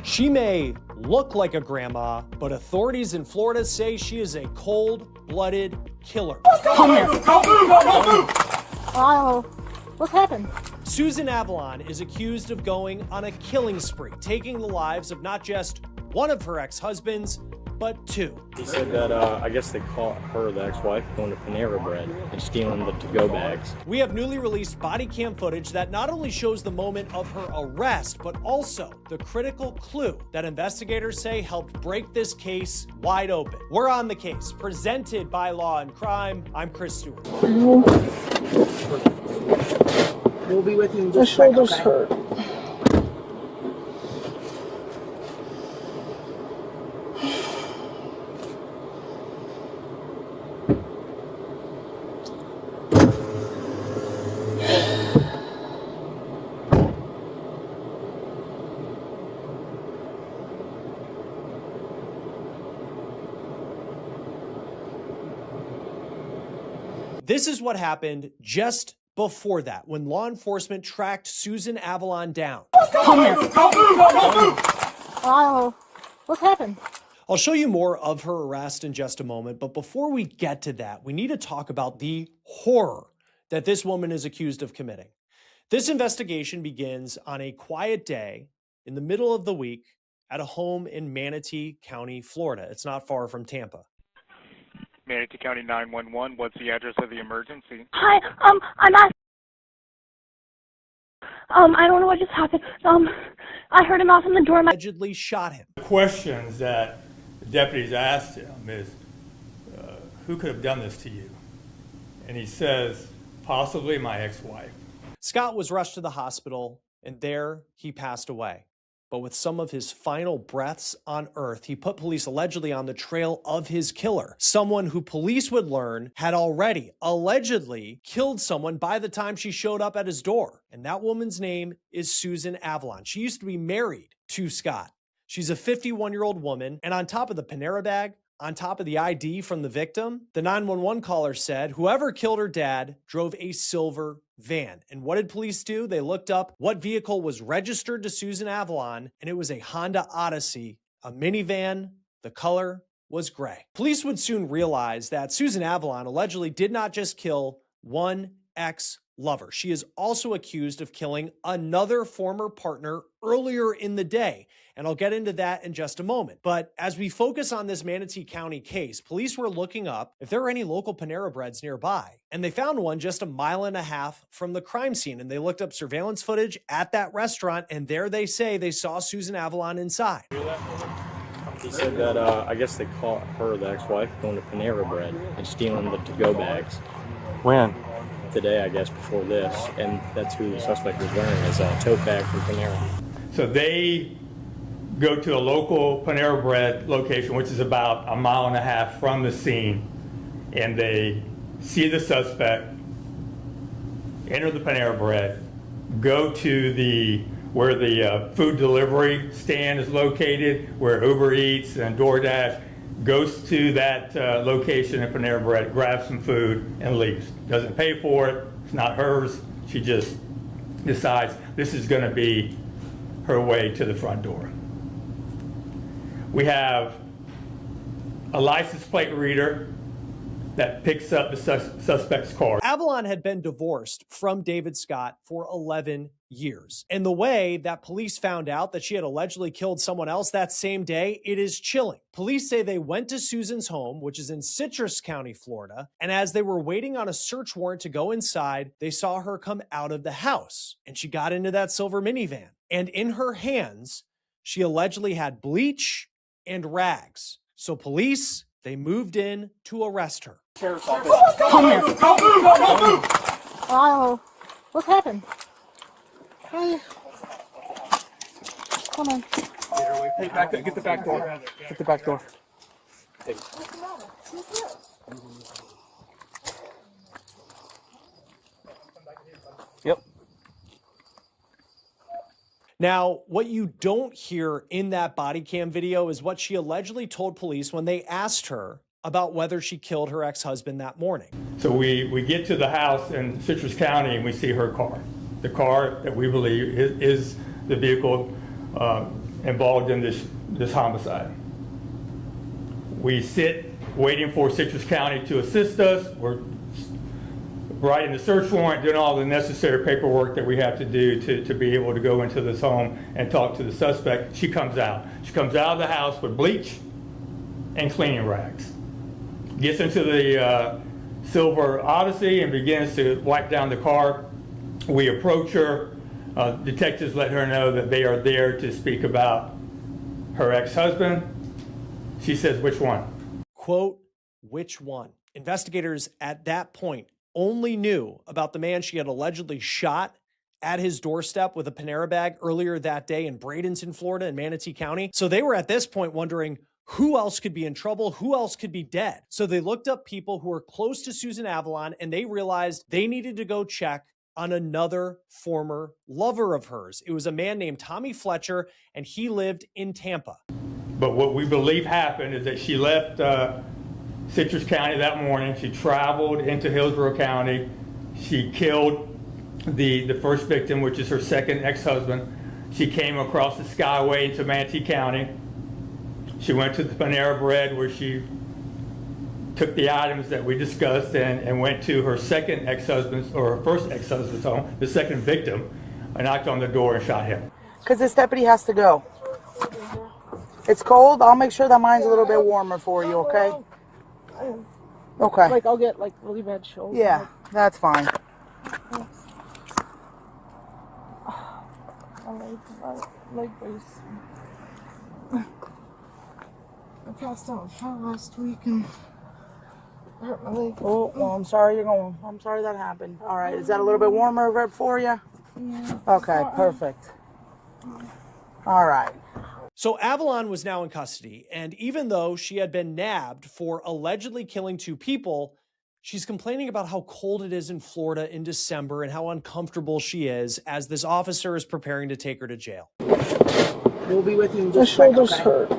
She may look like a grandma, but authorities in Florida say she is a cold-blooded killer. Come here. Oh, what's happened? Susan Avila is accused of going on a killing spree, taking the lives of not just one of her ex-husbands, but two. He said that, I guess they caught her, the ex-wife, going to Panera Bread and stealing the to-go bags. We have newly released body cam footage that not only shows the moment of her arrest, but also the critical clue that investigators say helped break this case wide open. We're on the case, presented by Law and Crime. I'm Chris Stewart. We'll be with you in just a second. My shoulders hurt. This is what happened just before that, when law enforcement tracked Susan Avila down. Come here. Oh, what's happened? I'll show you more of her arrest in just a moment, but before we get to that, we need to talk about the horror that this woman is accused of committing. This investigation begins on a quiet day in the middle of the week at a home in Manatee County, Florida. It's not far from Tampa. Manatee County 911, what's the address of the emergency? Hi, I'm at, I don't know what just happened. I heard him out from the door. Allegedly shot him. The questions that the deputies asked him is, who could have done this to you? And he says, possibly my ex-wife. Scott was rushed to the hospital, and there he passed away. But with some of his final breaths on earth, he put police allegedly on the trail of his killer, someone who police would learn had already allegedly killed someone by the time she showed up at his door. And that woman's name is Susan Avila. She used to be married to Scott. She's a 51-year-old woman, and on top of the Panera bag, on top of the ID from the victim, the 911 caller said whoever killed her dad drove a silver van. And what did police do? They looked up what vehicle was registered to Susan Avila, and it was a Honda Odyssey, a minivan. The color was gray. Police would soon realize that Susan Avila allegedly did not just kill one ex-lover. She is also accused of killing another former partner earlier in the day. And I'll get into that in just a moment. But as we focus on this Manatee County case, police were looking up if there were any local Panera Breads nearby. And they found one just a mile and a half from the crime scene. And they looked up surveillance footage at that restaurant. And there they say they saw Susan Avila inside. He said that, I guess they caught her, the ex-wife, going to Panera Bread and stealing the to-go bags. When? Today, I guess, before this. And that's who the suspect was wearing, is a tote bag from Panera. So they go to a local Panera Bread location, which is about a mile and a half from the scene, and they see the suspect, enter the Panera Bread, go to where the food delivery stand is located, where Uber Eats and DoorDash, goes to that location at Panera Bread, grabs some food, and leaves. Doesn't pay for it. It's not hers. She just decides this is going to be her way to the front door. We have a license plate reader that picks up the suspect's car. Avila had been divorced from David Scott for 11 years. And the way that police found out that she had allegedly killed someone else that same day, it is chilling. Police say they went to Susan's home, which is in Citrus County, Florida, and as they were waiting on a search warrant to go inside, they saw her come out of the house, and she got into that silver minivan. And in her hands, she allegedly had bleach and rags. So police, they moved in to arrest her. Come here. Oh, what's happened? Hi. Come on. Hey, back there. Get the back door. Get the back door. Hey. Yep. Now, what you don't hear in that body cam video is what she allegedly told police when they asked her about whether she killed her ex-husband that morning. So we get to the house in Citrus County and we see her car. The car that we believe is the vehicle involved in this homicide. We sit waiting for Citrus County to assist us. We're writing the search warrant, doing all the necessary paperwork that we have to do to be able to go into this home and talk to the suspect. She comes out. She comes out of the house with bleach and cleaning rags. Gets into the Silver Odyssey and begins to wipe down the car. We approach her. Detectives let her know that they are there to speak about her ex-husband. She says, which one? Quote, which one? Investigators at that point only knew about the man she had allegedly shot at his doorstep with a Panera bag earlier that day in Bradenton, Florida, in Manatee County. So they were at this point wondering who else could be in trouble, who else could be dead. So they looked up people who were close to Susan Avila, and they realized they needed to go check on another former lover of hers. It was a man named Tommy Fletcher, and he lived in Tampa. But what we believe happened is that she left Citrus County that morning. She traveled into Hillsborough County. She killed the first victim, which is her second ex-husband. She came across the Skyway into Manatee County. She went to the Panera Bread where she took the items that we discussed and went to her second ex-husband's, or her first ex-husband's home, the second victim, and knocked on the door and shot him. Because this deputy has to go. It's cold. I'll make sure that mine's a little bit warmer for you, okay? Okay. Like, I'll get, like, really bad shoulders. Yeah, that's fine. My leg brace. I passed out and fell last week and hurt my leg. Oh, well, I'm sorry you're going. I'm sorry that happened. All right, is that a little bit warmer for you? Yeah. Okay, perfect. All right. So Avalon was now in custody, and even though she had been nabbed for allegedly killing two people, she's complaining about how cold it is in Florida in December and how uncomfortable she is as this officer is preparing to take her to jail. We'll be with you in My just a second, shoulders okay? hurt.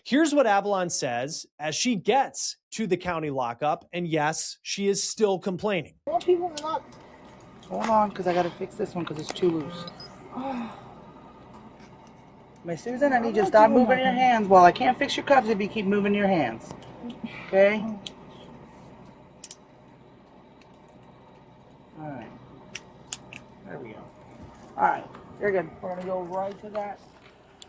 Here's what Avalon says as she gets to the county lockup, and yes, she is still complaining. Hold on, because I got to fix this one because it's too loose. Miss Susan, I need you to stop moving your hands. Well, I can't fix your cuffs if you keep moving your hands. Okay? All right. There we go. All right. You're good. We're going to go right to that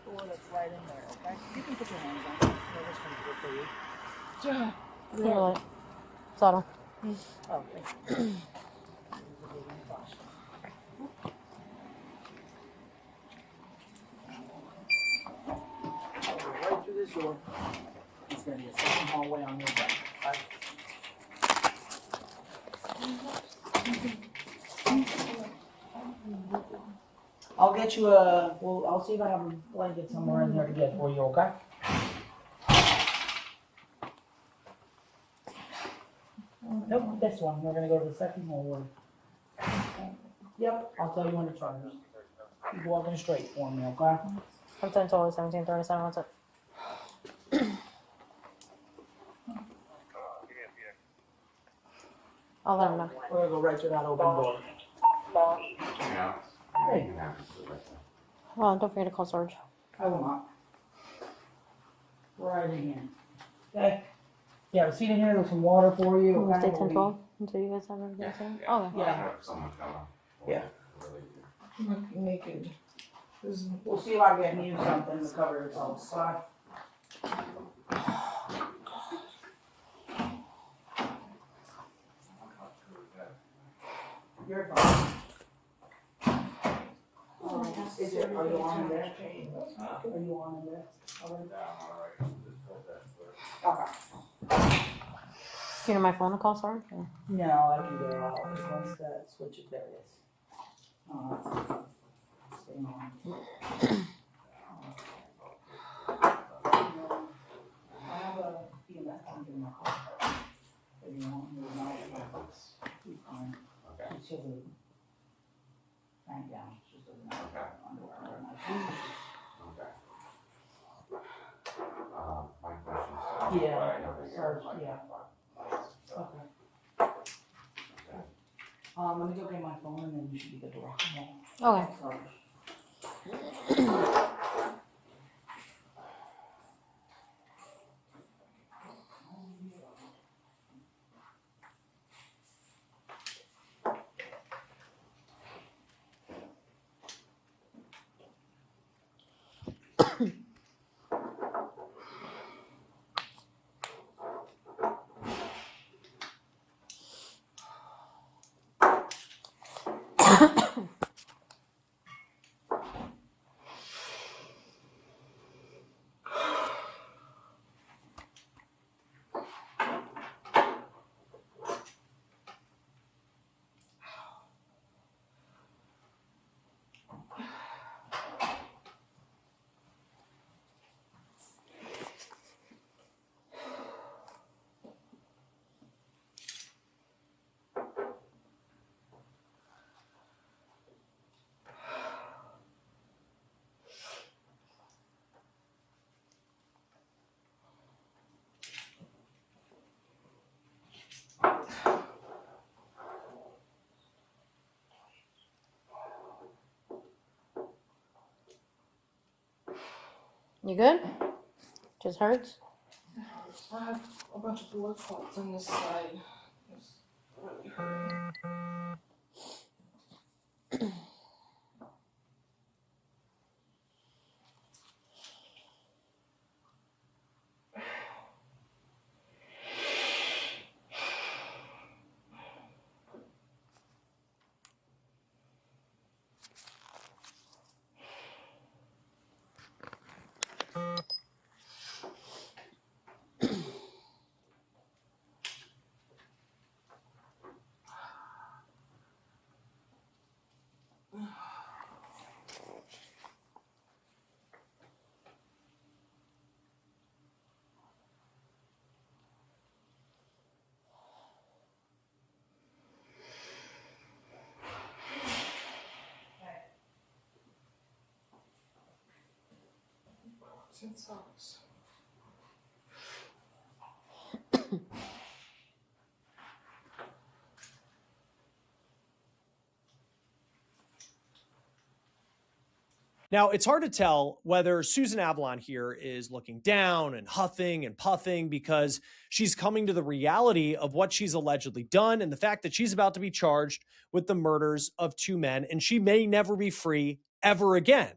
door that's right in there, okay? You can put your hands on. This one's good for you. Here, like, subtle. Okay. Right through this door. It's going to be a second hallway on your right. Right? I'll get you I'll see if I have a blanket somewhere in there to get for you, okay? Nope, this one. We're gonna go to the second ward. Yep, I'll tell you when to charge. Keep walking straight for me, okay? I'm 10 total, 1737, what's up? I'll let him know. We're gonna go right to that open door. Hey, Well, don't forget to call Sarge. I will not. Right in here. Okay? Yeah, a seat in here, there's some water for you. We'll Okay? stay 10, 12 until you guys have everything seen? Okay. Yeah. Yeah. Naked. We'll see if I can use something to cover this all side. You're fine. Is it, are you on in there? Are you on in there? Okay. You know my phone to call Sarge? Or? No, I can go out once that switch is there. Stay on. I have a EMS pump in my car. If you want me to know, it's fine. It's just a hang down. It's just a underwear or my shoes. My question is, Yeah, Sarge, yeah. Okay. Let me go get my phone and then you should be good to rock and roll. Okay. Sarge. You good? Just hurts? I have a bunch of blood clots on this side. It's really hurting. It sucks. Now, it's hard to tell whether Susan Avila here is looking down and huffing and puffing because she's coming to the reality of what she's allegedly done and the fact that she's about to be charged with the murders of two men and she may never be free ever again.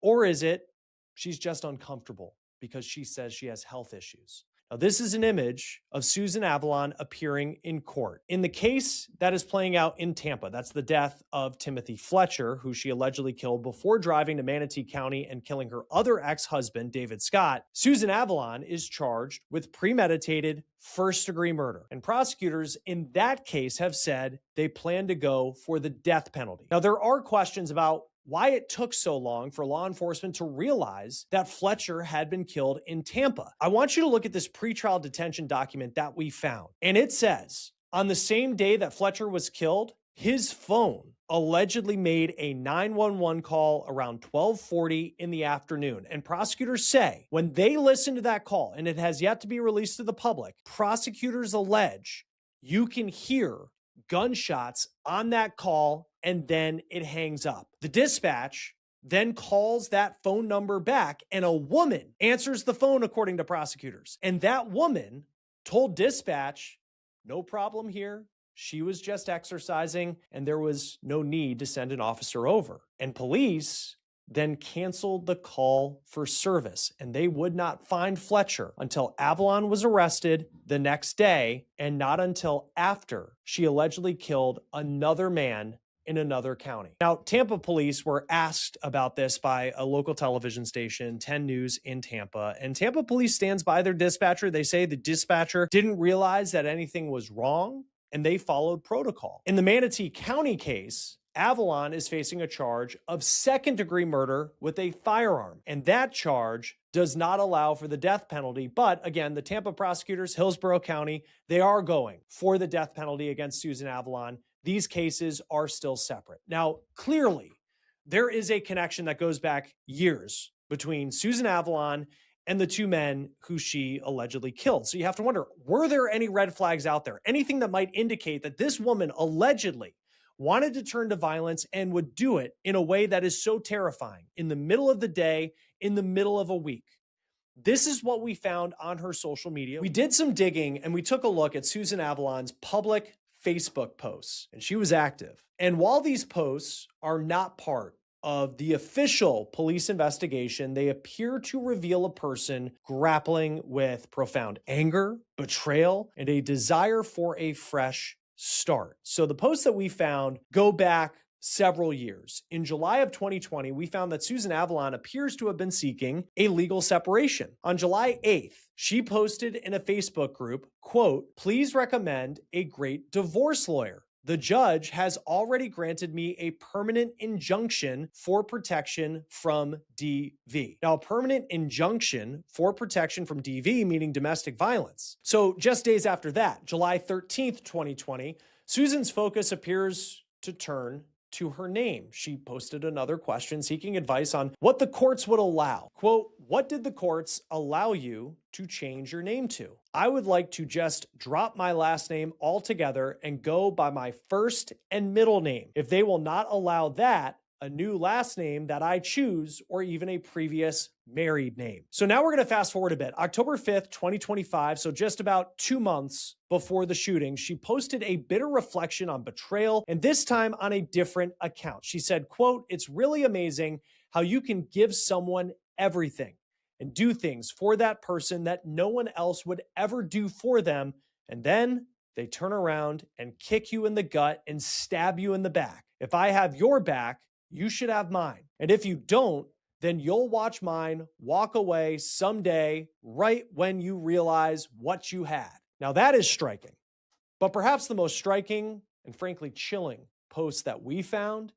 Or is it she's just uncomfortable because she says she has health issues? Now, this is an image of Susan Avila appearing in court. In the case that is playing out in Tampa, that's the death of Timothy Fletcher, who she allegedly killed before driving to Manatee County and killing her other ex-husband, David Scott. Susan Avila is charged with premeditated first-degree murder. And prosecutors in that case have said they plan to go for the death penalty. Now, there are questions about why it took so long for law enforcement to realize that Fletcher had been killed in Tampa. I want you to look at this pretrial detention document that we found. And it says, on the same day that Fletcher was killed, his phone allegedly made a 911 call around 12:40 in the afternoon. And prosecutors say when they listened to that call, and it has yet to be released to the public, prosecutors allege you can hear gunshots on that call, and then it hangs up. The dispatch then calls that phone number back, and a woman answers the phone, according to prosecutors. And that woman told dispatch, no problem here. She was just exercising, and there was no need to send an officer over. And police then canceled the call for service, and they would not find Fletcher until Avalon was arrested the next day, and not until after she allegedly killed another man in another county. Now, Tampa police were asked about this by a local television station, 10 News in Tampa, and Tampa police stands by their dispatcher. They say the dispatcher didn't realize that anything was wrong, and they followed protocol. In the Manatee County case, Avalon is facing a charge of second-degree murder with a firearm, and that charge does not allow for the death penalty. But again, the Tampa prosecutors, Hillsborough County, they are going for the death penalty against Susan Avalon. These cases are still separate. Now, clearly, there is a connection that goes back years between Susan Avalon and the two men who she allegedly killed. So you have to wonder, were there any red flags out there? Anything that might indicate that this woman allegedly wanted to turn to violence and would do it in a way that is so terrifying in the middle of the day, in the middle of a week? This is what we found on her social media. We did some digging and we took a look at Susan Avalon's public Facebook posts, and she was active. And while these posts are not part of the official police investigation, they appear to reveal a person grappling with profound anger, betrayal, and a desire for a fresh start. So the posts that we found go back several years. In July of 2020, we found that Susan Avalon appears to have been seeking a legal separation. On July 8th, she posted in a Facebook group, quote, "Please recommend a great divorce lawyer. The judge has already granted me a permanent injunction for protection from DV." Now, a permanent injunction for protection from DV, meaning domestic violence. So just days after that, July 13th, 2020, Susan's focus appears to turn to her name. She posted another question seeking advice on what the courts would allow. Quote, "What did the courts allow you to change your name to? I would like to just drop my last name altogether and go by my first and middle name. If they will not allow that, a new last name that I choose, or even a previous married name." So now we're going to fast forward a bit. October 5th, 2025, so just about 2 months before the shooting, she posted a bitter reflection on betrayal, and this time on a different account. She said, quote, "It's really amazing how you can give someone everything and do things for that person that no one else would ever do for them, and then they turn around and kick you in the gut and stab you in the back. If I have your back, you should have mine. And if you don't, then you'll watch mine walk away someday, right when you realize what you had." Now that is striking. But perhaps the most striking and frankly chilling post that we found,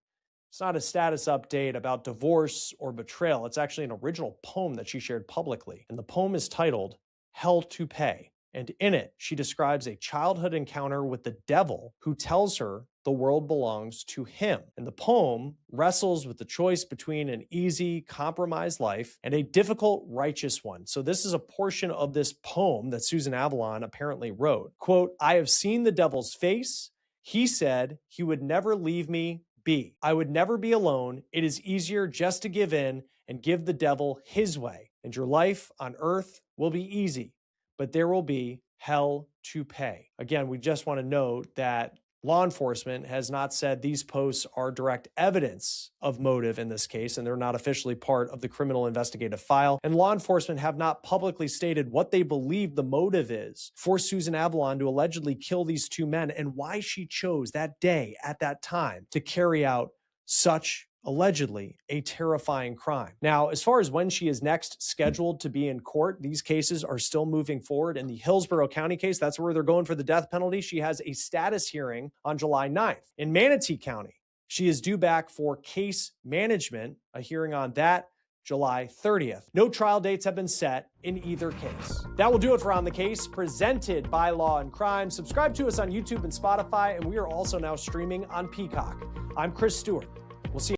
it's not a status update about divorce or betrayal. It's actually an original poem that she shared publicly. And the poem is titled "Hell to Pay." And in it, she describes a childhood encounter with the devil who tells her the world belongs to him. And the poem wrestles with the choice between an easy, compromised life and a difficult, righteous one. So this is a portion of this poem that Susan Avalon apparently wrote. Quote, "I have seen the devil's face. He said he would never leave me be. I would never be alone. It is easier just to give in and give the devil his way. And your life on earth will be easy, but there will be hell to pay." Again, we just want to note that Law enforcement has not said these posts are direct evidence of motive in this case, and they're not officially part of the criminal investigative file. And law enforcement have not publicly stated what they believe the motive is for Susan Avila to allegedly kill these two men and why she chose that day at that time to carry out such allegedly a terrifying crime. Now, as far as when she is next scheduled to be in court, these cases are still moving forward. In the Hillsborough County case, that's where they're going for the death penalty. She has a status hearing on July 9th. In Manatee County, she is due back for case management, a hearing on that July 30th. No trial dates have been set in either case. That will do it for On the Case, presented by Law and Crime. Subscribe to us on YouTube and Spotify, and we are also now streaming on Peacock. I'm Chris Stewart.